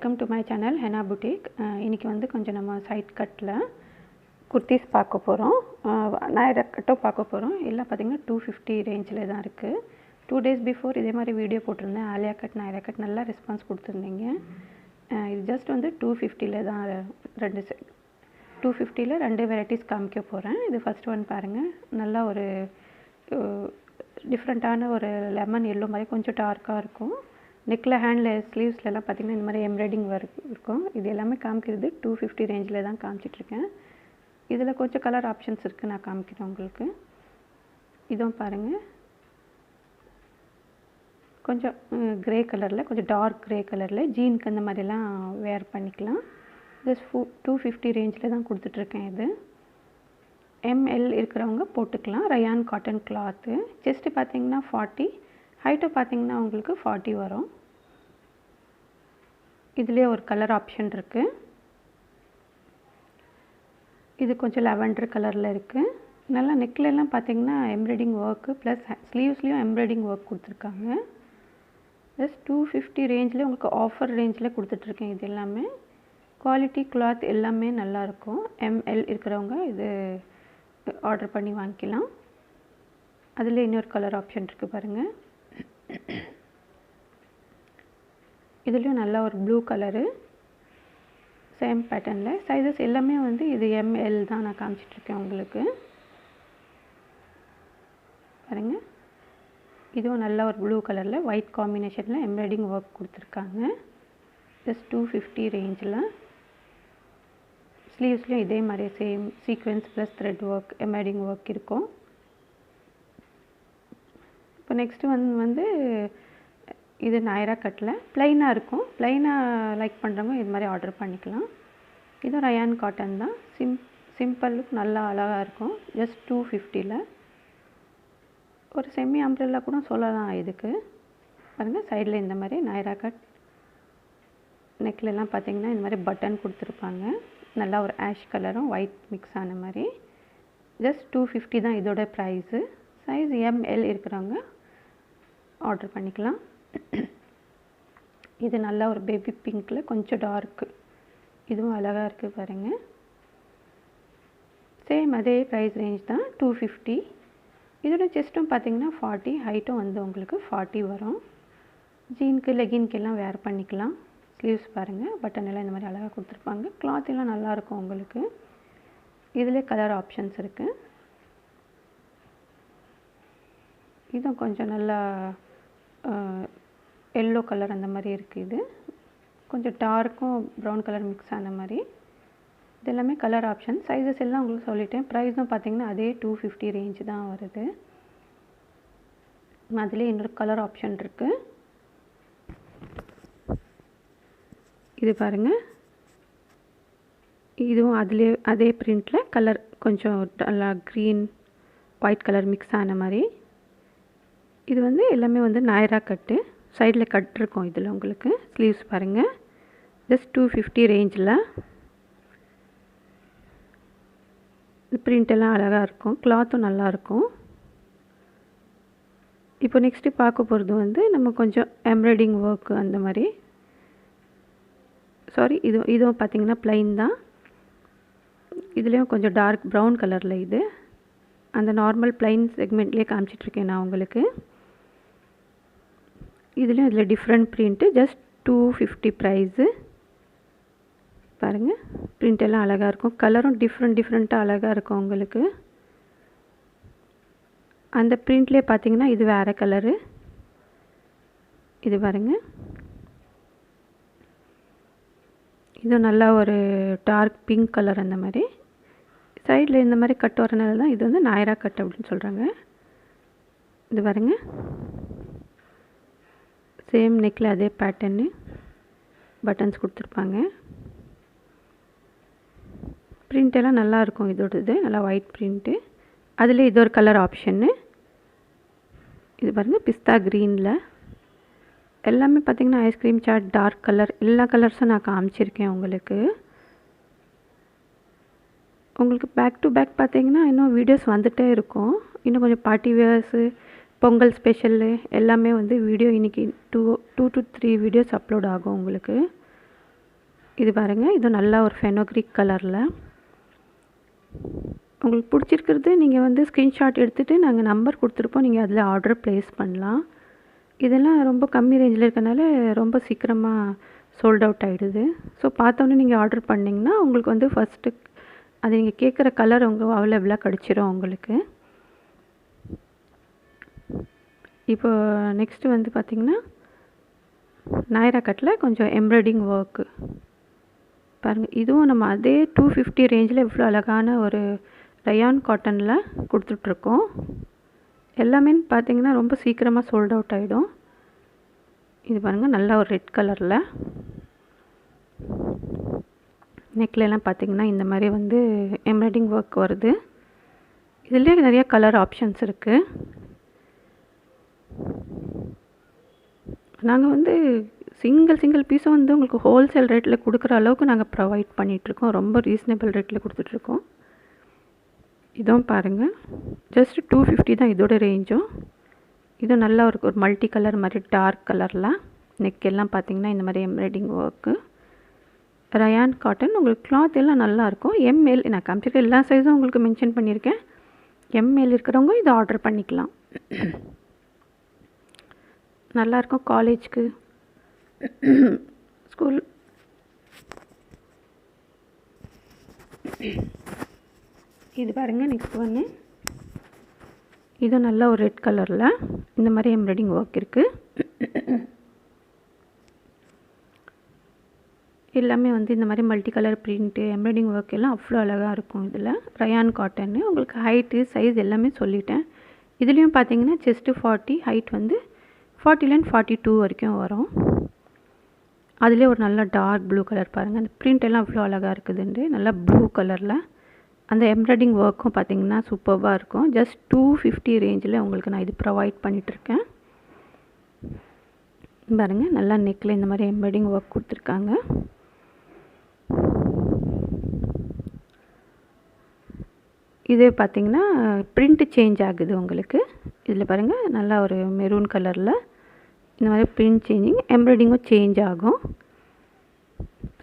Welcome to my channel henna boutique. இன்றைக்கி வந்து கொஞ்சம் நம்ம சைட் கட்டில் குர்த்திஸ் பார்க்க போகிறோம். நாயரா கட்டும் பார்க்க போகிறோம். எல்லாம் பார்த்திங்கன்னா 250 ரேஞ்சில் தான் இருக்குது. 2 days பிஃபோர் இதே மாதிரி வீடியோ போட்டிருந்தேன். ஆலியா கட் நாயரா கட் நல்லா ரெஸ்பான்ஸ் கொடுத்துருந்தீங்க. இது ஜஸ்ட் வந்து 250 தான் 250 2 வெரைட்டிஸ் காமிக்க போகிறேன். இது ஃபஸ்ட் ஒன் பாருங்கள். நல்லா ஒரு டிஃப்ரெண்ட்டான ஒரு லெமன் எல்லோ மாதிரி கொஞ்சம் டார்க்காக இருக்கும். நெக்கில் ஹேண்டில் ஸ்லீவ்ஸ்லாம் பார்த்திங்கன்னா இந்த மாதிரி எம்ப்ராய்டிங் ஒர்க் இருக்கும். இது எல்லாமே காமிக்கிறது 250 ரேஞ்சில் தான் காமிச்சிட்ருக்கேன். இதில் கொஞ்சம் கலர் ஆப்ஷன்ஸ் இருக்குது, நான் காமிக்கிறேன் உங்களுக்கு. இதுவும் பாருங்கள், கொஞ்சம் க்ரே கலரில், கொஞ்சம் டார்க் க்ரே கலரில் ஜீனுக்கு அந்த மாதிரிலாம் வேர் பண்ணிக்கலாம். ஜஸ்ட் 250 ரேஞ்சில் தான் கொடுத்துட்ருக்கேன். இது ML இருக்கிறவங்க போட்டுக்கலாம். Rayon cotton cloth. செஸ்ட்டு பார்த்திங்கன்னா 40, ஹைட்டு பார்த்திங்கன்னா உங்களுக்கு 40 வரும். இதுலேயே ஒரு கலர் ஆப்ஷன் இருக்குது. இது கொஞ்சம் லெவண்டர் கலரில் இருக்குது. நல்லா நெக்லெல்லாம் பார்த்திங்கன்னா எம்ப்ராய்டிங் ஒர்க்கு ப்ளஸ் ஸ்லீவ்ஸ்லேயும் எம்ப்ராய்டிங் ஒர்க் கொடுத்துருக்காங்க. ப்ளஸ் 250 ரேஞ்சில் உங்களுக்கு ஆஃபர் ரேஞ்சில் கொடுத்துட்ருக்கேன். இது எல்லாமே குவாலிட்டி கிளாத் எல்லாமே நல்லாயிருக்கும். ML இருக்கிறவங்க இது ஆர்டர் பண்ணி வாங்கிக்கலாம். அதில் இன்னொரு கலர் ஆப்ஷன் இருக்குது பாருங்கள். இதுலேயும் நல்லா ஒரு ப்ளூ கலரு, சேம் பேட்டர்னில். சைஸஸ் எல்லாமே வந்து இது ML தான் நான் காமிச்சிட்ருக்கேன் உங்களுக்கு. பாருங்கள், இதுவும் நல்ல ஒரு ப்ளூ கலரில் ஒயிட் காம்பினேஷனில் எம்ப்ராய்டிங் ஒர்க் கொடுத்துருக்காங்க. ஜஸ்ட் 250 ரேஞ்சில். ஸ்லீவ்ஸ்லேயும் இதே மாதிரி same sequence plus thread work embroidering work இருக்கும். இப்போ நெக்ஸ்ட்டு வந்து இது நாயரா கட்டில் ப்ளைனாக இருக்கும். ப்ளைனாக லைக் பண்ணுறவங்க இது மாதிரி ஆர்டர் பண்ணிக்கலாம். இதுவும் ரயான் காட்டன் தான். சிம்பிள் லுக் நல்லா அழகாக இருக்கும். ஜஸ்ட் 250ல் ஒரு செமி அம்ப்ரெல்லா கூட சொல்லலாம் இதுக்கு. பாருங்கள், சைடில் இந்த மாதிரி நாயரா கட் நெக்லெல்லாம் பார்த்திங்கன்னா இந்த மாதிரி பட்டன் கொடுத்துருப்பாங்க. நல்லா ஒரு ஆஷ் கலரும் ஒயிட் மிக்ஸ் ஆன மாதிரி. ஜஸ்ட் 250 தான் இதோட ப்ரைஸு. சைஸ் ML இருக்கிறவங்க ஆர்டர் பண்ணிக்கலாம். இது நல்லா ஒரு பேபி பிங்க்கில் கொஞ்சம் டார்க்கு, இதுவும் அழகாக இருக்குது பாருங்கள். சேம் அதே ப்ரைஸ் ரேஞ்ச் தான் 250. இதோட செஸ்ட்டும் பார்த்திங்கன்னா 40, ஹைட்டும் வந்து உங்களுக்கு 40 வரும். ஜீனுக்கு லெகின்க்கெல்லாம் வேர் பண்ணிக்கலாம். ஸ்லீவ்ஸ் பாருங்கள், பட்டன் எல்லாம் இந்த மாதிரி அழகாக கொடுத்துருப்பாங்க. கிளாத் எல்லாம் நல்லாயிருக்கும் உங்களுக்கு. இதில் கலர் ஆப்ஷன்ஸ் இருக்குது. இதுவும் கொஞ்சம் நல்லா எல்லோ கலர் அந்த மாதிரி இருக்குது. இது கொஞ்சம் டார்க்கும் ப்ரௌன் கலர் மிக்ஸ் ஆன மாதிரி. இது எல்லாமே கலர் ஆப்ஷன். சைஸஸ் எல்லாம் உங்களுக்கு சொல்லிட்டேன். ப்ரைஸும் பார்த்திங்கன்னா அதே 250 ரேஞ்ச் தான் வருது. அதுலேயே இன்னொரு கலர் ஆப்ஷன் இருக்குது. இது பாருங்கள், இதுவும் அதுலேயே அதே பிரிண்டில் கலர் கொஞ்சம் நல்லா க்ரீன் ஒயிட் கலர் மிக்ஸ் ஆன மாதிரி. இது வந்து எல்லாமே வந்து நாயரா கட்டு. சைடில் கட் இருக்கும் இதில் உங்களுக்கு. ஸ்லீவ்ஸ் பாருங்கள், ஜஸ்ட் 250 ரேஞ்சில். இது பிரிண்டெல்லாம் அழகாக இருக்கும், கிளாத்தும் நல்லாயிருக்கும். இப்போ நெக்ஸ்ட்டு பார்க்க போகிறது வந்து நம்ம கொஞ்சம் எம்ப்ராய்டிங் ஒர்க்கு அந்த மாதிரி. சாரி, இதுவும் பார்த்திங்கன்னா ப்ளைன் தான். இதுலேயும் கொஞ்சம் டார்க் ப்ரௌன் கலரில். இது அந்த நார்மல் ப்ளைன் செக்மெண்ட்லேயே காமிச்சிட்ருக்கேன் நான் உங்களுக்கு. இதுலேயும் இதில் டிஃப்ரெண்ட் ப்ரிண்ட்டு. Just 250 price. பாருங்கள், ப்ரிண்ட் எல்லாம் அழகாக இருக்கும். கலரும் டிஃப்ரெண்ட்டாக அழகாக இருக்கும் உங்களுக்கு. அந்த ப்ரிண்ட்லேயே பார்த்திங்கன்னா இது வேறு கலரு. இது பாருங்கள், இது நல்லா ஒரு டார்க் பிங்க் கலர் அந்த மாதிரி. சைடில் இந்த மாதிரி கட் வரனால தான் இது வந்து நாயரா கட் அப்படின்னு சொல்கிறாங்க. இது பாருங்கள், சேம் நெக்கில் அதே பேட்டர்னு பட்டன்ஸ் கொடுத்துருப்பாங்க. ப்ரிண்டெல்லாம் நல்லாயிருக்கும் இதோடது, நல்லா ஒயிட் ப்ரிண்ட்டு. அதில் இது ஒரு கலர் ஆப்ஷன்னு. இது பாருங்கள், பிஸ்தா க்ரீனில். எல்லாமே பார்த்திங்கன்னா ஐஸ்கிரீம் சாட் டார்க் கலர், எல்லா கலர்ஸும் நான் காமிச்சிருக்கேன் உங்களுக்கு. பேக் டு பேக் பார்த்திங்கன்னா இன்னும் வீடியோஸ் வந்துகிட்டே இருக்கும். இன்னும் கொஞ்சம் பார்ட்டி வேர்ஸு, பொங்கல் ஸ்பெஷல்லு எல்லாமே வந்து வீடியோ இன்றைக்கி 2 to 3 வீடியோஸ் அப்லோட் ஆகும் உங்களுக்கு. இது பாருங்கள், இது நல்லா ஒரு ஃபெனோக்ரிக் கலரில். உங்களுக்கு பிடிச்சிருக்கிறது நீங்கள் வந்து ஸ்க்ரீன்ஷாட் எடுத்துகிட்டு நாங்கள் நம்பர் கொடுத்துருப்போம், நீங்கள் அதில் ஆர்டர் ப்ளேஸ் பண்ணலாம். இதெல்லாம் ரொம்ப கம்மி ரேஞ்சில் இருக்கனால ரொம்ப சீக்கிரமாக சோல்ட் அவுட் ஆகிடுது. ஸோ பார்த்தோன்னே நீங்கள் ஆர்டர் பண்ணிங்கன்னா உங்களுக்கு வந்து ஃபஸ்ட்டு அது நீங்கள் கேட்குற கலர் உங்களுக்கு அவைலபிளாக கிடச்சிரும் உங்களுக்கு. இப்போ நெக்ஸ்ட்டு வந்து பார்த்திங்கன்னா நாயரா கட்டில் கொஞ்சம் எம்ப்ராய்டிங் ஒர்க்கு பாருங்கள். இதுவும் நம்ம அதே 250 ரேஞ்சில் இவ்வளோ அழகான ஒரு ரயான் காட்டனில் கொடுத்துட்ருக்கோம். எல்லாமே பார்த்திங்கன்னா ரொம்ப சீக்கிரமாக சோல்ட் அவுட் ஆகிடும். இது பாருங்கள், நல்லா ஒரு ரெட் கலரில். நெக்லெலாம் பார்த்திங்கன்னா இந்த மாதிரி வந்து எம்ப்ராய்டிங் ஒர்க் வருது. இதிலே நிறைய கலர் ஆப்ஷன்ஸ் இருக்குது. நாங்கள் வந்து சிங்கிள் பீஸும் வந்து உங்களுக்கு ஹோல்சேல் ரேட்டில் கொடுக்குற அளவுக்கு நாங்கள் ப்ரொவைட் பண்ணிகிட்ருக்கோம். ரொம்ப ரீசனபிள் ரேட்டில் கொடுத்துட்ருக்கோம். இதுவும் பாருங்கள், ஜஸ்ட் 250 தான் இதோட ரேஞ்சும். இதுவும் நல்லா ஒரு மல்டி கலர் மாதிரி டார்க் கலரில். நெக் எல்லாம் பார்த்திங்கன்னா இந்த மாதிரி எம்ப்ராய்டிங் ஒர்க்கு. Rayon cotton. உங்களுக்கு கிளாத் எல்லாம் நல்லாயிருக்கும். எம்எல் நான் காமிச்சிருக்க எல்லா சைஸும் உங்களுக்கு மென்ஷன் பண்ணியிருக்கேன். எம்எல் இருக்கிறவங்க இதை ஆர்டர் பண்ணிக்கலாம். நல்லாயிருக்கும் காலேஜ்க்கு, ஸ்கூல். இது பாருங்கள், நெக்ஸ்ட் ஒன்று. இது நல்ல ஒரு ரெட் கலரில் இந்த மாதிரி எம்ப்ராய்டிங் ஒர்க் இருக்குது. எல்லாமே வந்து இந்த மாதிரி multi colour print embroidering work எல்லாம் அவ்வளோ அழகாக இருக்கும். இதில் ரயான் காட்டன்னு உங்களுக்கு ஹைட்டு சைஸ் எல்லாமே சொல்லிட்டேன். இதுலேயும் பார்த்தீங்கன்னா செஸ்ட்டு 40, ஹைட் வந்து 40லேருந்து 42 வரைக்கும் வரும். அதிலே ஒரு நல்ல டார்க் ப்ளூ கலர் பாருங்கள். அந்த பிரிண்ட் எல்லாம் அவ்வளோ அழகாக இருக்குதுண்டு. நல்லா ப்ளூ கலரில் அந்த எம்ப்ராய்டிங் ஒர்க்கும் பார்த்திங்கன்னா சூப்பராக இருக்கும். ஜஸ்ட் 250 ரேஞ்சில் உங்களுக்கு நான் இது ப்ரொவைட் பண்ணிகிட்ருக்கேன். பாருங்கள், நல்லா நெக்கில் இந்த மாதிரி எம்ப்ராய்டிங் ஒர்க் கொடுத்துருக்காங்க. இதே பார்த்திங்கன்னா பிரிண்ட்டு சேஞ்ச் ஆகுது உங்களுக்கு. இதில் பாருங்கள், நல்லா ஒரு மெரூன் கலரில் இந்த மாதிரி பிரிண்ட் சேஞ்சிங், எம்ப்ராய்டிங்கும் சேஞ்ச் ஆகும்.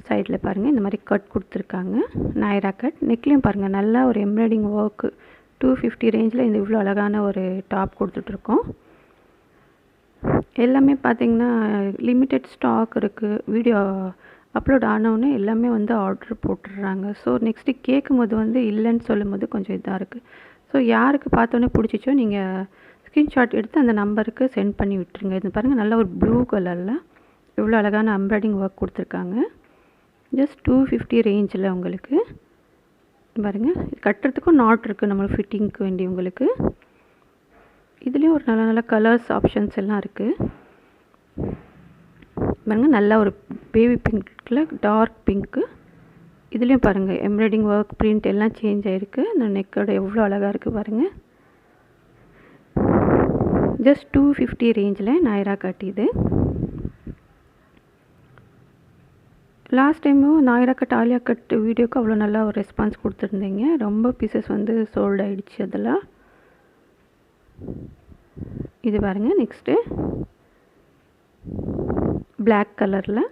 சைடில் பாருங்கள் இந்த மாதிரி கட் கொடுத்துருக்காங்க, நாயரா கட். நெக்லேயும் பாருங்கள் நல்லா ஒரு எம்ப்ராய்டிங் ஒர்க்கு. 250 ரேஞ்சில் இந்த இவ்வளோ அழகான ஒரு டாப் கொடுத்துட்ருக்கோம். எல்லாமே பார்த்திங்கன்னா லிமிட்டட் ஸ்டாக் இருக்குது. வீடியோ அப்லோட் ஆனவுடனே எல்லாமே வந்து ஆர்டர் போட்டுடுறாங்க. ஸோ நெக்ஸ்ட்டு கேட்கும்போது வந்து இல்லைன்னு சொல்லும்போது கொஞ்சம் இதாக இருக்குது. ஸோ யாருக்கு பார்த்தோன்னே பிடிச்சிச்சோ நீங்கள் ஸ்க்ரீன்ஷாட் எடுத்து அந்த நம்பருக்கு சென்ட் பண்ணி விட்டுருங்க. இது பாருங்கள், நல்ல ஒரு ப்ளூ கலரில் இவ்வளோ அழகான எம்ப்ராய்டிங் ஒர்க் கொடுத்துருக்காங்க. ஜஸ்ட் 250 ரேஞ்சில் உங்களுக்கு பாருங்கள். கட்டுறதுக்கும் நாட் இருக்குது நம்மளுக்கு ஃபிட்டிங்க்கு வேண்டி உங்களுக்கு. இதுலேயும் ஒரு நல்ல நல்ல கலர்ஸ் ஆப்ஷன்ஸ் எல்லாம் இருக்குது பாருங்கள். நல்லா ஒரு பேபி பிங்க்கில் டார்க் பிங்க்கு. இதுலேயும் பாருங்கள் எம்ப்ராய்டிங் ஒர்க் பிரிண்ட் எல்லாம் சேஞ்ச் ஆகிருக்கு. இந்த நெக்கோட எவ்வளோ அழகாக இருக்குது பாருங்கள். ஜஸ்ட் 250 ரேஞ்சில் நாயரா கட். இது லாஸ்ட் டைமும் நாயரா கட் ஆலியா கட் வீடியோக்கு அவ்வளோ நல்லா ஒரு ரெஸ்பான்ஸ் கொடுத்துருந்தீங்க. ரொம்ப பீசஸ் வந்து சோல்ட் ஆகிடுச்சு அதில். இது பாருங்கள், நெக்ஸ்ட்டு பிளாக் கலரில்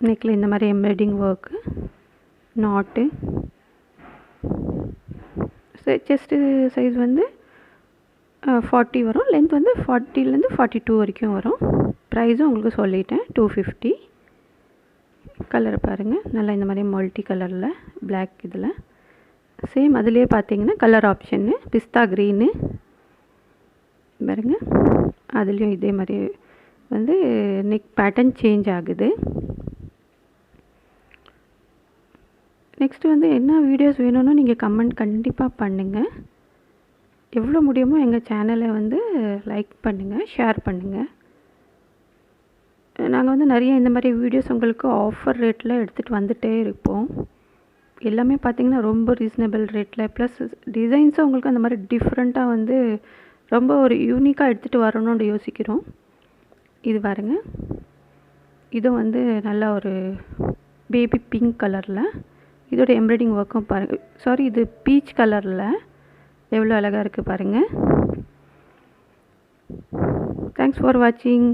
நெக்கில் இந்த மாதிரி எம்ப்ராய்டிங் ஒர்க்கு, நாட்டு. செஸ்ட்டு சைஸ் வந்து 40 வரும். லென்த் வந்து 40லேருந்து 42 வரைக்கும் வரும். ப்ரைஸும் உங்களுக்கு சொல்லிட்டேன், 250. கலர் பாருங்கள், நல்லா இந்த மாதிரி மல்டி கலரில் பிளாக். இதில் சேம் அதிலே பார்த்தீங்கன்னா கலர் ஆப்ஷன்னு பிஸ்தா க்ரீனு பாருங்கள். அதுலேயும் இதே மாதிரி வந்து நெக் பேட்டர்ன் சேஞ்ச் ஆகுது. நெக்ஸ்ட்டு வந்து என்ன வீடியோஸ் வேணும்னு நீங்கள் கமெண்ட் கண்டிப்பாக பண்ணுங்கள். எவ்வளோ முடியுமோ எங்கள் சேனலை வந்து லைக் பண்ணுங்கள், ஷேர் பண்ணுங்கள். நாங்கள் வந்து நிறைய இந்த மாதிரி வீடியோஸ் உங்களுக்கு ஆஃபர் ரேட்டில் எடுத்துகிட்டு வந்துகிட்டே இருப்போம். எல்லாமே பார்த்திங்கன்னா ரொம்ப ரீசனபிள் ரேட்டில், ப்ளஸ் டிசைன்ஸும் உங்களுக்கு அந்த மாதிரி டிஃப்ரெண்ட்டாக வந்து ரொம்ப ஒரு யூனிக்காக எடுத்துகிட்டு வரணும்னு யோசிக்கிறோம். இது பாருங்க, இதுவும் வந்து நல்லா ஒரு பேபி பிங்க் கலரில் இதோட எம்ப்ராய்டிங் ஒர்க்கும் பாருங்கள். சாரி, இது பீச் கலரில் எவ்வளோ அழகாக இருக்குது பாருங்கள். தேங்க்ஸ் ஃபார் வாட்சிங்.